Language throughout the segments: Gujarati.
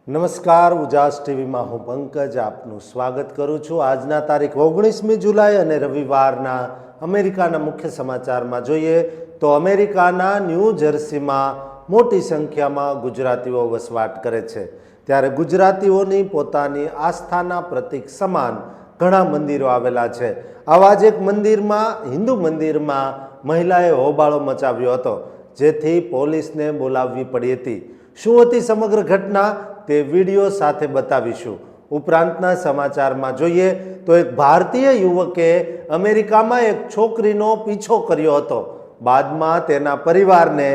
નમસ્કાર, ઉજાસ ટીવીમાં હું પંકજ આપનું સ્વાગત કરું છું। આજના તારીખ 19મી જુલાઈ અને રવિવારના અમેરિકાના મુખ્ય સમાચારમાં જોઈએ તો અમેરિકાના ન્યૂ જર્સીમાં મોટી સંખ્યામાં ગુજરાતીઓ વસવાટ કરે છે, ત્યારે ગુજરાતીઓની પોતાની આસ્થાના પ્રતીક સમાન ઘણા મંદિરો આવેલા છે। આવા જ એક મંદિરમાં, હિન્દુ મંદિરમાં મહિલાએ હોબાળો મચાવ્યો હતો, જેથી પોલીસને બોલાવવી પડી હતી। શું હતી સમગ્ર ઘટના તે વિડીયો સાથે બતાવીશું। ઉપરાંતના સમાચારમાં જોઈએ તો એક ભારતીય યુવકે અમેરિકામાં એક છોકરીનો પીછો કર્યો હતો, બાદમાં તેના પરિવારને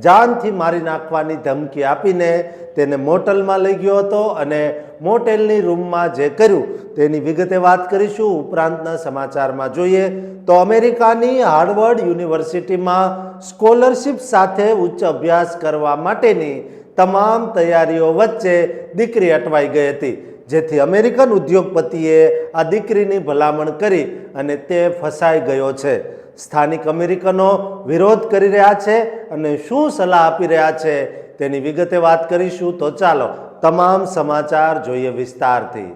જાનથી મારી નાખવાની ધમકી આપીને તેને મોટેલમાં લઈ ગયો હતો અને મોટેલની રૂમમાં જે કર્યું તેની વિગતે વાત કરીશું। ઉપરાંતના સમાચારમાં જોઈએ તો અમેરિકાની હાર્વર્ડ યુનિવર્સિટીમાં સ્કોલરશિપ સાથે ઉચ્ચ અભ્યાસ કરવા માટેની તમામ તૈયારીઓ વચ્ચે દીકરી અટવાઈ ગઈ હતી, જેથી અમેરિકન ઉદ્યોગપતિએ આ દીકરીની ભલામણ કરી અને તે ફસાઈ ગયો છે। સ્થાનિક અમેરિકનો વિરોધ કરી રહ્યા છે અને શું સલાહ આપી રહ્યા છે તેની વિગતે વાત કરીશું। તો ચાલો તમામ સમાચાર જોઈએ વિસ્તારથી।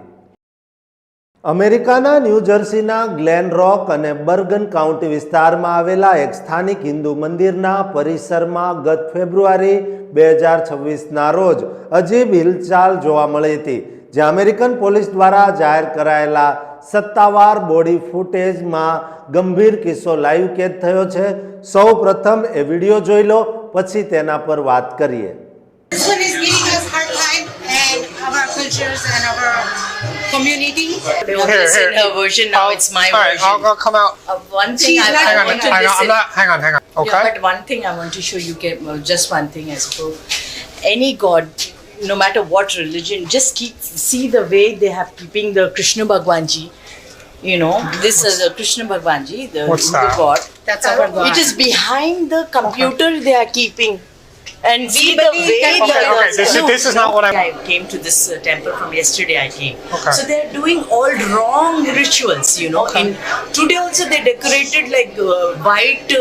અમેરિકાના ન્યૂ જર્સીના ગ્લેન રોક અને બર્ગન કાઉન્ટી વિસ્તારમાં આવેલા એક સ્થાનિક હિન્દુ મંદિરના પરિસરમાં ગત ફેબ્રુઆરી 2026ના રોજ અજીબ હિલચાલ જોવા મળી હતી, જ્યાં અમેરિકન પોલીસ દ્વારા જાહેર કરાયેલા સત્તાવાર બોડી ફૂટેજમાં ગંભીર કિસ્સો લાઈવ કેદ થયો છે। સૌ પ્રથમ એ વિડીયો જોઈ લો, પછી તેના પર વાત કરીએ। This one is giving us hard time and our cultures and our community. This in her version, now it's my version. I'll go come out. One thing She's I like- want to Hang on, listen. hang on. Okay. Yeah, but one thing I want to show you, just one thing I suppose. Any god, no matter what religion, just see the way they have keeping the Krishna Bhagwanji. You know, this is Krishna Bhagwanji, the What's Hindu that? god. That's our God. It is behind the computer they are keeping. And see the believe way that- they Okay, this is not what I'm. I came to this temple from yesterday. I came. Okay. So they're doing all wrong rituals. You know, in today also they decorated like white.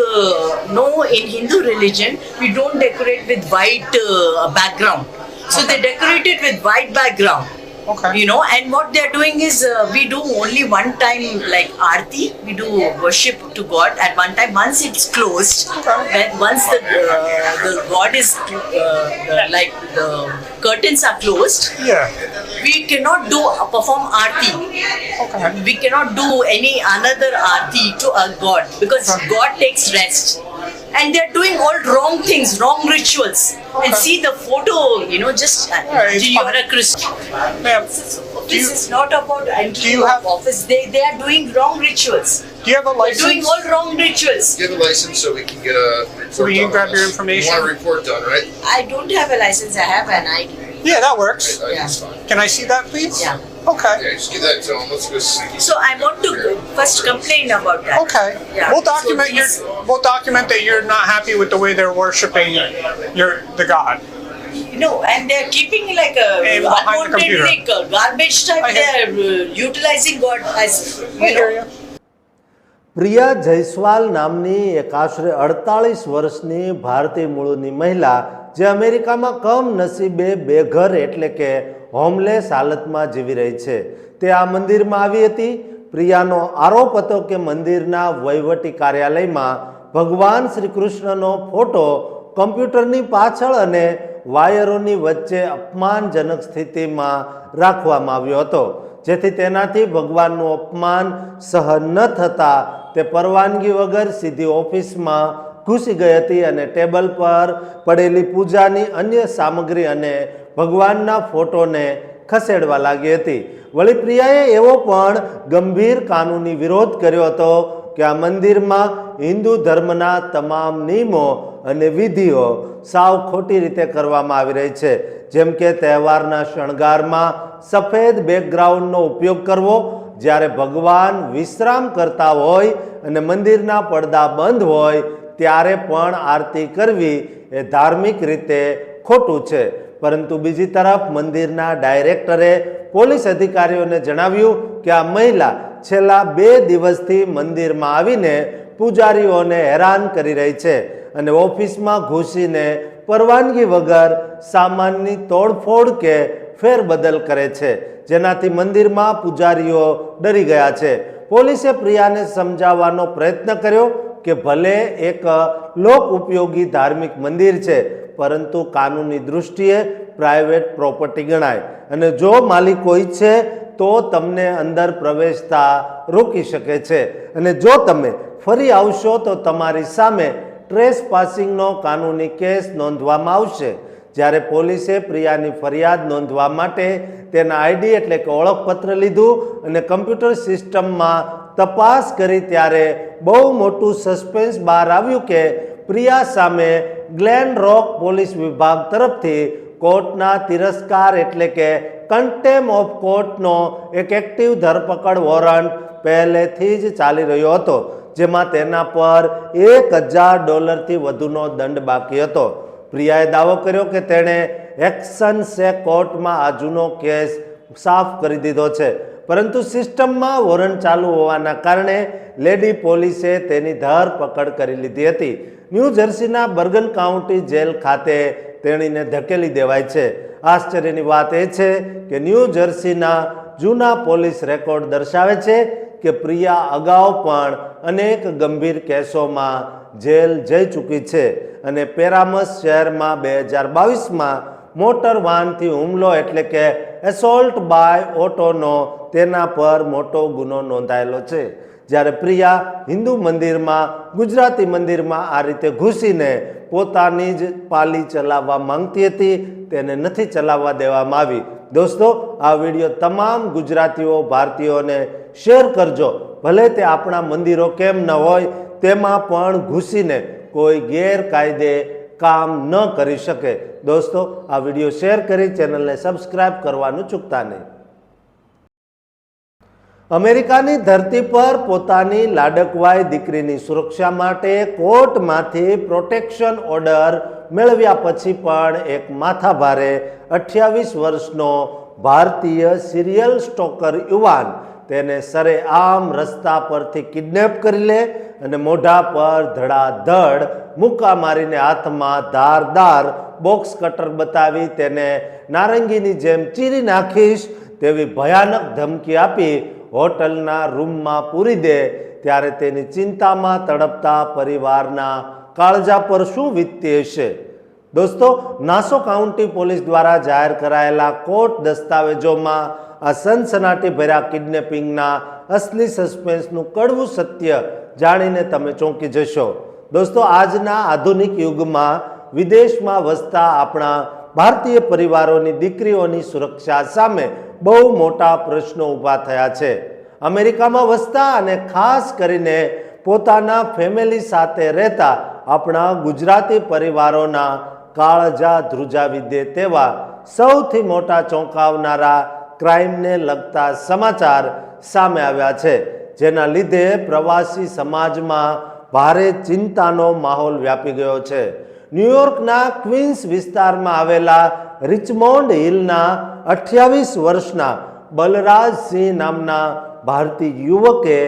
No, in Hindu religion we don't decorate with white background. So they decorated with white background. Okay. You know, and what they're doing is we do only one time like aarti, we do worship to God at one time. Once it's closed, when once the God is like the curtains are closed, Yeah. we cannot perform aarti. Okay. We cannot do any another aarti to a God because God takes rest. And they're doing all wrong things, wrong rituals. And see the photo, you know, just it's you're fine. a Christian. Ma'am, This is not about entry you have- of office. They are doing wrong rituals. do you have a They're doing license? all wrong rituals. Get a license so we can get a report So we can done grab on your this. information? You want a report done, right? I don't have a license. I have an ID. Yeah, that works. That's fine. Can I see that, please? Yeah. Okay. Yeah, just give that to him. Let's go see. So I want to first complain about that. Okay. Yeah. We'll document So we'll document that you're not happy with the way they're worshiping the God. you know, and they're keeping like a And behind the unwanted computer. like garbage type. I hear- They're utilizing God as I hear you. Priya Jaiswal નામની એક આશરે 48 વર્ષની ભારતીય મૂળની મહિલા જે અમેરિકામાં કમનસીબે બેઘર એટલે કે હોમલેસ હાલતમાં જીવી રહી છે, તે આ મંદિરમાં આવી હતી। પ્રિયાનો આરોપ હતો કે મંદિરના વહીવટી કાર્યાલયમાં ભગવાન શ્રી કૃષ્ણનો ફોટો કમ્પ્યુટરની પાછળ અને વાયરોની વચ્ચે અપમાનજનક સ્થિતિમાં રાખવામાં આવ્યો હતો, જેથી તેનાથી ભગવાનનું અપમાન સહન ન થતા તે પરવાનગી વગર સીધી ઓફિસમાં ઘૂસી ગઈ હતી અને ટેબલ પર પડેલી પૂજાની अन्य સામગ્રી અને ભગવાનના ફોટોને ખસેડવા લાગી હતી। વળી પ્રિયાએ એવો પણ ગંભીર કાનૂની વિરોધ કર્યો હતો કે આ મંદિરમાં હિન્દુ ધર્મના તમામ નિયમો અને વિધિઓ સાવ ખોટી રીતે કરવામાં આવી રહી છે, જેમ કે તહેવારના શણગારમાં સફેદ બેકગ્રાઉન્ડનો ઉપયોગ કરવો, જ્યારે ભગવાન વિશ્રામ કરતા હોય અને મંદિરના પડદા બંધ હોય ત્યારે પણ આરતી કરવી એ ધાર્મિક રીતે ખોટું છે। પરંતુ બીજી તરફ મંદિરના ડાયરેક્ટરે પોલીસ અધિકારીઓને જણાવ્યું કે આ મહિલા છેલ્લા 2 દિવસથી મંદિરમાં આવીને પૂજારીઓને હેરાન કરી રહી છે અને ઓફિસમાં ઘૂસીને પરવાનગી વગર સામાનની તોડફોડ કે ફેરબદલ કરે છે, જેનાથી મંદિરમાં પૂજારીઓ ડરી ગયા છે. પોલીસે પ્રિયાને સમજાવવાનો પ્રયત્ન કર્યો કે ભલે એક લોક ઉપયોગી ધાર્મિક મંદિર છે, પરંતુ કાનૂની દૃષ્ટિએ પ્રાઇવેટ પ્રોપર્ટી ગણાય અને જો માલિકો ઈચ્છે તો તમને અંદર પ્રવેશતા રોકી શકે છે અને જો તમે ફરી આવશો તો તમારી સામે ટ્રેસપાસિંગનો કાનૂની કેસ નોંધવામાં આવશે. જ્યારે પોલીસે પ્રિયાની ફરિયાદ નોંધવા માટે તેના આઈડી એટલે કે ઓળખપત્ર લીધું અને કમ્પ્યુટર સિસ્ટમમાં તપાસ કરી ત્યારે બહુ મોટું સસ્પેન્સ બહાર આવ્યું કે પ્રિયા સામે ગ્લેન રોક પોલીસ વિભાગ તરફથી કોર્ટના તિરસ્કાર એટલે કે કન્ટેમ્પ ઓફ કોર્ટનો એક એક્ટિવ ધરપકડ વોરંટ પહેલેથી જ ચાલી રહ્યો હતો, જેમાં તેના પર $1000 વધુનો દંડ બાકી હતો. પ્રિયાએ દાવો કર્યો કે તેણે એક્શન્સે કોર્ટમાં આ જૂનો કેસ સાફ કરી દીધો છે, પરંતુ સિસ્ટમમાં વોરંટ ચાલુ હોવાના કારણે લેડી પોલીસે તેની ધરપકડ કરી લીધી હતી. ન્યૂ જર્સીના બર્ગન કાઉન્ટી જેલ ખાતે તેણીને ધકેલી દેવાય છે. આશ્ચર્યની વાત એ છે કે ન્યૂ જર્સીના જૂના પોલીસ રેકોર્ડ દર્શાવે છે કે પ્રિયા અગાઉ પણ અનેક ગંભીર કેસોમાં જેલ જઈ ચૂકી છે અને પેરામસ શહેરમાં 2022માં મોટર વાહનથી હુમલો એટલે કે એસોલ્ટ બાય ઓટોનો તેના પર મોટો ગુનો નોંધાયેલો છે. જ્યારે પ્રિયા હિન્દુ મંદિરમાં ગુજરાતી મંદિરમાં આ રીતે ઘૂસીને પોતાની જ પાલી ચલાવવા માંગતી હતી, તેને નથી ચલાવવા દેવામાં આવી. દોસ્તો, આ વિડીયો તમામ ગુજરાતીઓ ભારતીયોને શેર કરજો. ભલે તે આપણા મંદિરો કેમ ન હોય, તેમાં પણ ઘૂસીને કોઈ ગેરકાયદે કામ ન કરી શકે. દોસ્તો, આ વિડીયો શેર કરી ચેનલને સબસ્ક્રાઇબ કરવાનું ચૂકતા નહીં. અમેરિકાની ધરતી પર પોતાની લાડકવાઈ દીકરીની સુરક્ષા માટે કોર્ટમાંથી પ્રોટેક્શન ઓર્ડર મેળવ્યા પછી પણ એક માથાભારે 28 વર્ષનો ભારતીય સિરિયલ સ્ટોકર યુવાન તેને સરેઆમ રસ્તા પરથી કિડનેપ કરી લે અને મોઢા પર ધડાધડ મુક્કા મારીને હાથમાં ધારદાર બોક્સ કટર બતાવી તેને નારંગીની જેમ ચીરી નાખીશ તેવી ભયાનક ધમકી આપી હોટલના રૂમમાં પૂરી દે, ત્યારે તેની ચિંતામાં તડપતા પરિવારના કાળજા પર શું વીતતી હશે. દોસ્તો, નાસો કાઉન્ટી પોલીસ દ્વારા જાહેર કરાયેલા કોર્ટ દસ્તાવેજોમાં આ સનસનાટી ભર્યા કિડનેપિંગના અસલી સસ્પેન્સનું કડવું સત્ય જાણીને તમે ચોંકી જશો. દોસ્તો, આજના આધુનિક યુગમાં વિદેશમાં વસતા આપણા ભારતીય પરિવારોની દીકરીઓની સુરક્ષા સામે બહુ મોટા પ્રશ્નો ઊભા થયા છે. અમેરિકામાં વસતા અને ખાસ કરીને પોતાના ફેમિલી સાથે રહેતા આપણા ગુજરાતી પરિવારોના કાળજા ધ્રુજાવી દે તેવા સૌથી મોટા ચોંકાવનારા ક્રાઇમને લગતા સમાચાર સામે આવ્યા છે, જેના લીધે પ્રવાસી સમાજમાં ભારે ચિંતાનો માહોલ વ્યાપી ગયો છે. ન્યૂયોર્કના ક્વીન્સ વિસ્તારમાં આવેલા રિચમોન્ડ હિલના 28 વર્ષના બલરાજસિંહ નામના ભારતીય યુવકે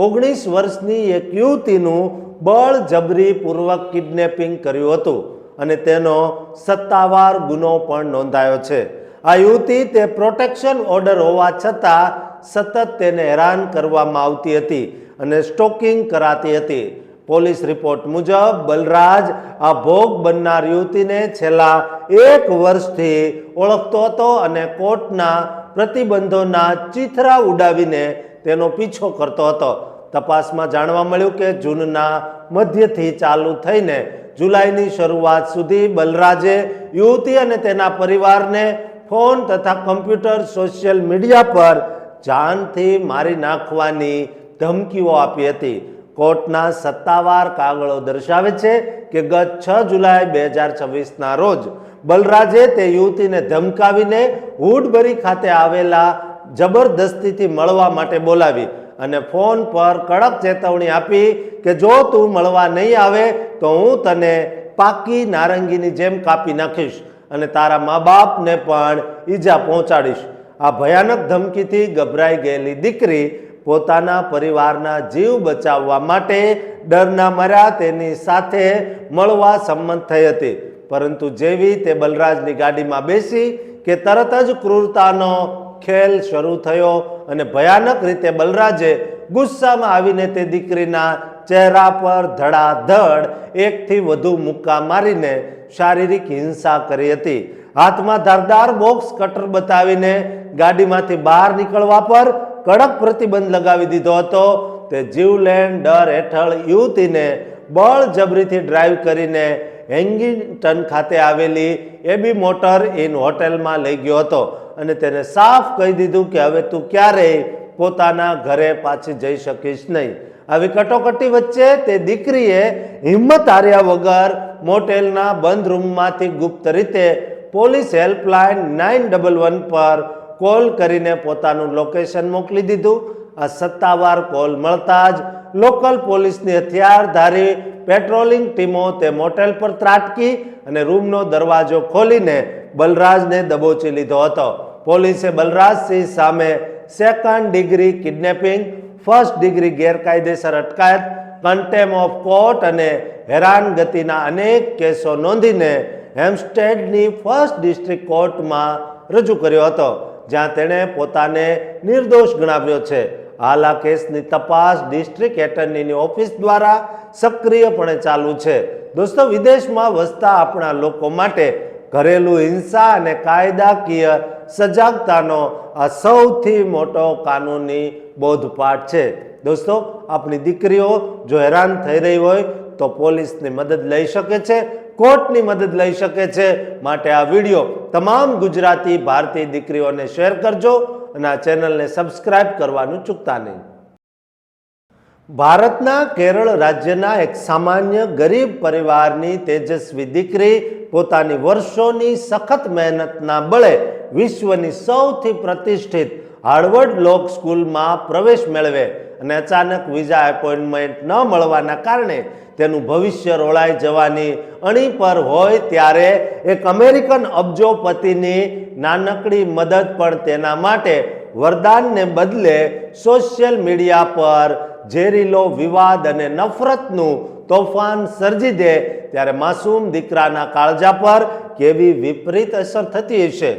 19 વર્ષની એક યુવતીનું બળજબરીપૂર્વક કિડનેપિંગ કર્યું હતું અને તેનો સત્તાવાર ગુનો પણ નોંધાયો છે. આ યુવતી તે પ્રોટેક્શન ઓર્ડર હોવા છતાં સતત તેને હેરાન કરવામાં આવતી હતી અને સ્ટોકિંગ કરાતી હતી. પોલીસ રિપોર્ટ મુજબ બલરાજ આ ભોગ બનનાર યુવતીને છેલ્લા 1 વર્ષથી ઓળખતો હતો અને કોર્ટના પ્રતિબંધોના ચીથરા ઉડાવીને તેનો પીછો કરતો હતો. તપાસમાં જાણવા મળ્યું કે જૂનના મધ્યથી ચાલુ થઈને જુલાઈની શરૂઆત સુધી બલરાજે યુવતી અને તેના પરિવારને ફોન તથા કમ્પ્યુટર સોશિયલ મીડિયા પર જાનથી મારી નાખવાની ધમકીઓ આપી હતી. કોર્ટના સત્તાવાર કાગળો દર્શાવે છે કે ગત 6 જુલાઈ 2026ના રોજ બલરાજે તે યુવતીને ધમકાવીને વુડબરી ખાતે આવેલા જબરદસ્તીથી મળવા માટે બોલાવી અને ફોન પર કડક ચેતવણી આપી કે જો તું મળવા નહીં આવે તો હું તને પાકી નારંગીની જેમ કાપી નાખીશ અને તારા મા બાપને પણ ઈજા પહોંચાડીશ. આ ભયાનક ધમકીથી ગભરાઈ ગયેલી દીકરી પોતાના પરિવારના જીવ બચાવવા માટે ડરના માર્યા તેની સાથે મળવા સંમત થઈ હતી. પરંતુ જેવી તે બલરાજની ગાડીમાં બેસી કે તરત જ ક્રૂરતાનો ખેલ શરૂ થયો અને ભયાનક રીતે બલરાજે ગુસ્સામાં આવીને તે દીકરીના ચહેરા પર ધડાધડ એકથી વધુ મુક્કા મારીને શારીરિક હિંસા કરી હતી. હાથમાં ધારદાર બોક્સ કટર બતાવીને ગાડીમાંથી બહાર નીકળવા પર કડક પ્રતિબંધ લગાવી દીધો હતો. તે જીવલેણ ડર હેઠળ યુવતીને બળજબરીથી ડ્રાઈવ કરીને હેંગિંગ્ટન ખાતે આવેલી એબી મોટર ઇન હોટેલમાં લઈ ગયો હતો અને તેને સાફ કહી દીધું કે હવે તું ક્યારેય પોતાના ઘરે પાછી જઈ શકીશ નહીં. આવી કટોકટી વચ્ચે તે દીકરીએ હિંમત હાર્યા વગર મોટેલના બંધ રૂમમાંથી ગુપ્ત રીતે પોલીસ હેલ્પલાઇન 911 પર કોલ કરીને પોતાનું લોકેશન મોકલી દીધું. આ સત્તાવાર કોલ મળતા જ લોકલ પોલીસની હથિયારધારી પેટ્રોલિંગ ટીમો તે મોટેલ પર ત્રાટકી અને રૂમનો દરવાજો ખોલીને બલરાજને દબોચી લીધો હતો. પોલીસે બલરાજસિંહ સામે second degree kidnapping, first degree ગેરકાયદેસર અટકાયત, કન્ટેમ્પ ઓફ કોર્ટ અને હેરાનગતિના અનેક કેસો નોંધીને હેમ્પસ્ટેડની ફર્સ્ટ ડિસ્ટ્રિક્ટ કોર્ટમાં રજૂ કર્યો હતો, જ્યાં તેણે પોતાને નિર્દોષ ગણાવ્યો છે. હાલ આ કેસની તપાસ ડિસ્ટ્રિક્ટ એટર્નીની ઓફિસ દ્વારા સક્રિયપણે ચાલુ છે. દોસ્તો, વિદેશમાં વસતા આપણા લોકો માટે ઘરેલું હિંસા અને કાયદાકીય સજાગતાનો આ સૌથી મોટો કાનૂની બોધપાઠ છે. દોસ્તો, આપણી દીકરીઓ જો હેરાન થઈ રહી હોય તો પોલીસની મદદ લઈ શકે છે, કોર્ટની મદદ લઈ શકે છે. માટે આ વિડીયો તમામ ગુજરાતી ભારતીય દીકરીઓને શેર કરજો અને આ ચેનલને સબસ્ક્રાઇબ કરવાનું ચૂકતા નહીં. ભારતના કેરળ રાજ્યના એક સામાન્ય ગરીબ પરિવારની તેજસ્વી દીકરી પોતાની વર્ષોની સખત મહેનતના બળે વિશ્વની સૌથી પ્રતિષ્ઠિત હાર્વર્ડ લો સ્કૂલમાં પ્રવેશ મેળવે અને અચાનક વિઝા એપોઇન્ટમેન્ટ ન મળવાના કારણે તેનું ભવિષ્ય રોળાઈ જવાની અણી પર હોય ત્યારે એક અમેરિકન અબજોપતિની નાનકડી મદદ પણ તેના માટે વરદાનને બદલે સોશિયલ મીડિયા પર ઝેરીલો વિવાદ અને નફરતનું તોફાન સર્જી દે ત્યારે માસૂમ દીકરાના કાળજા પર કેવી વિપરીત અસર થતી હશે.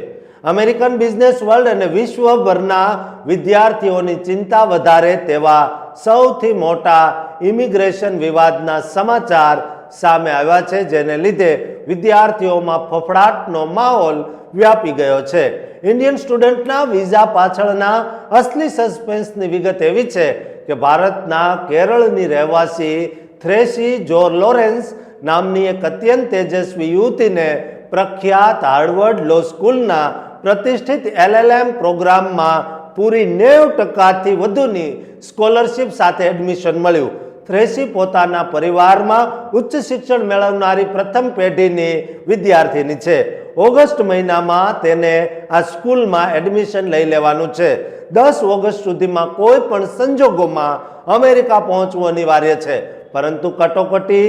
અમેરિકન બિઝનેસ વર્લ્ડ અને વિશ્વભરના વિદ્યાર્થીઓની ચિંતા વધારે તેવા સૌથી મોટા ઇમિગ્રેશન વિવાદના સમાચાર સામે આવ્યા છે, જેને લીધે વિદ્યાર્થીઓમાં ફફડાટનો માહોલ વ્યાપી ગયો છે. ઇન્ડિયન સ્ટુડન્ટના વિઝા પાછળના અસલી સસ્પેન્સની વિગત એવી છે કે ભારતના કેરળની રહેવાસી થ્રેસી જો લોરેન્સ નામની એક અત્યંત તેજસ્વી યુવતીને પ્રખ્યાત હાર્વર્ડ લો સ્કૂલના પ્રતિષ્ઠિત LLM પ્રોગ્રામમાં પૂરી 90% વધુની સ્કોલરશિપ સાથે એડમિશન મળ્યું. થ્રેસી પોતાના પરિવારમાં ઉચ્ચ શિક્ષણ મેળવનારી પ્રથમ પેઢીની વિદ્યાર્થીની છે. ઓગસ્ટ મહિનામાં તેને આ સ્કૂલમાં એડમિશન લઈ લેવાનું છે. 10 ઓગસ્ટ સુધીમાં કોઈ પણ સંજોગોમાં અમેરિકા પહોંચવું અનિવાર્ય છે, પરંતુ કટોકટી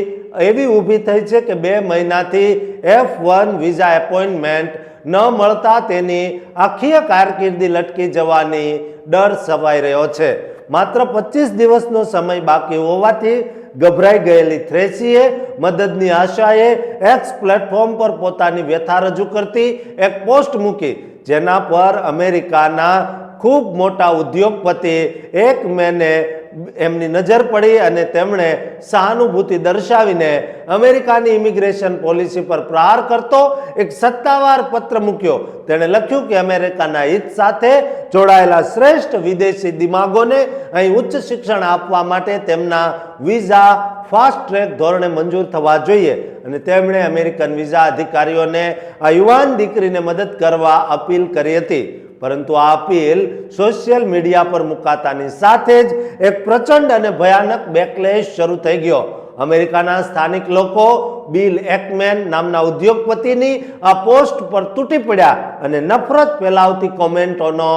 એવી ઊભી થઈ છે કે 2 મહિનાથી F1 વિઝા એપોઇન્ટમેન્ટ ન મળતા તેની આખી કારકિર્દી લટકી જવાની ડર સવાઈ રહ્યો છે. માત્ર 25 દિવસનો સમય બાકી હોવાથી ગભરાઈ ગયેલી થ્રેસીએ મદદની આશાએ એક્સ પ્લેટફોર્મ પર પોતાની વ્યથા રજૂ કરતી એક પોસ્ટ મૂકી, જેના પર અમેરિકાના ખૂબ મોટા ઉદ્યોગપતિ એક મેને એમની નજર પડી અને તેમણે સહાનુભૂતિ દર્શાવીને અમેરિકાની ઇમિગ્રેશન પોલિસી પર પ્રહાર કરતો એક સત્તાવાર પત્ર મૂક્યો. તેણે લખ્યું કે અમેરિકાના હિત સાથે જોડાયેલા શ્રેષ્ઠ વિદેશી દિમાગોને અહીં ઉચ્ચ શિક્ષણ આપવા માટે તેમના વિઝા ફાસ્ટ ટ્રેક ધોરણે મંજૂર થવા જોઈએ અને તેમણે અમેરિકન વિઝા અધિકારીઓને આ યુવાન દીકરીને મદદ કરવા અપીલ કરી હતી. પરંતુ આ અપીલ સોશિયલ મીડિયા પર મુકાતાની સાથે જ એક પ્રચંડ અને ભયાનક બેકલેશ શરૂ થઈ ગયો. અમેરિકાના સ્થાનિક લોકો બિલ એકમેન નામના ઉદ્યોગપતિની આ પોસ્ટ પર તૂટી પડ્યા અને નફરત ફેલાવતી કોમેન્ટોનો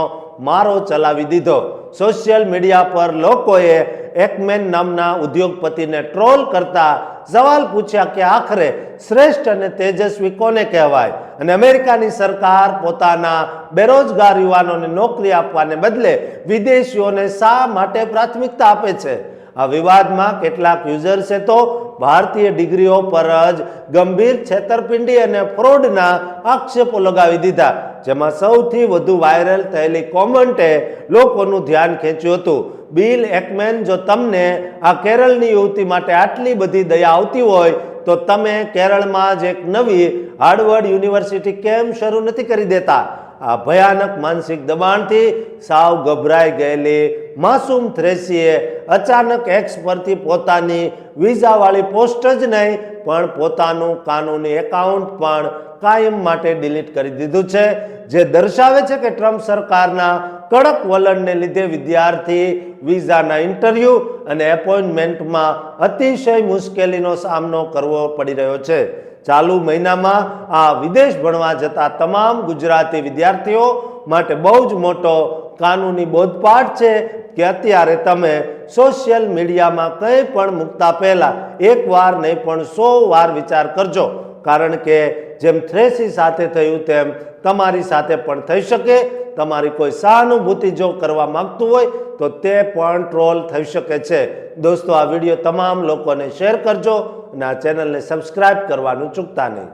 મારો ચલાવી દીધો. સોશિયલ મીડિયા પર લોકોએ એકમેન નામના ઉદ્યોગપતિને ટ્રોલ કરતા સવાલ પૂછ્યા કે આખરે શ્રેષ્ઠ અને તેજસ્વી કોને કહેવાય અને અમેરિકાની સરકાર પોતાના બેરોજગાર યુવાનોને નોકરી આપવાને બદલે વિદેશીઓને શા માટે પ્રાથમિકતા આપે છે. આ વિવાદમાં કેટલાક યુઝર્સે તો ભારતીય ડિગ્રીઓ પર જ ગંભીર છેતરપિંડી અને ફ્રોડના આક્ષેપો લગાવી દીધા, જેમાં સૌથી વધુ વાયરલ થયેલી કોમેન્ટે લોકોનું ધ્યાન ખેંચ્યું હતું. બિલ એકમેન, જો તમને આ કેરળની યુવતી માટે આટલી બધી દયા આવતી હોય તો તમે કેરળમાં જ એક નવી હાર્વર્ડ યુનિવર્સિટી કેમ શરૂ નથી કરી દેતા? આ ભયાનક માનસિક દબાણથી સાવ ગભરાઈ ગયેલી માસૂમ થ્રેસીએ અચાનક એક્સ પરથી પોતાની વિઝાવાળી પોસ્ટ જ નહીં પણ પોતાનું કાનૂની એકાઉન્ટ પણ કાયમ માટે ડિલીટ કરી દીધું છે, જે દર્શાવે છે કે ટ્રમ્પ સરકારના કડક વલણને લીધે વિદ્યાર્થી વિઝાના ઇન્ટરવ્યૂ અને એપોઇન્ટમેન્ટમાં અતિશય મુશ્કેલીનો સામનો કરવો પડી રહ્યો છે. ચાલુ મહિનામાં આ વિદેશ ભણવા જતા તમામ ગુજરાતી વિદ્યાર્થીઓ માટે બહુ જ મોટો કાનૂની બોધપાઠ છે કે અત્યારે તમે સોશિયલ મીડિયામાં કંઈ પણ મૂકતા પહેલા એક વાર નહીં પણ 100 વાર વિચાર કરજો, કારણ કે જેમ થ્રેસી સાથે થયું તેમ તમારી સાથે પણ થઈ શકે. તમારી કોઈ સહાનુભૂતિ જો કરવા માંગતું હોય તો તે પણ ટ્રોલ થઈ શકે છે. દોસ્તો, આ વિડીયો તમામ લોકોને શેર કરજો અને આ ચેનલને સબસ્ક્રાઇબ કરવાનું ચૂકતા નહીં.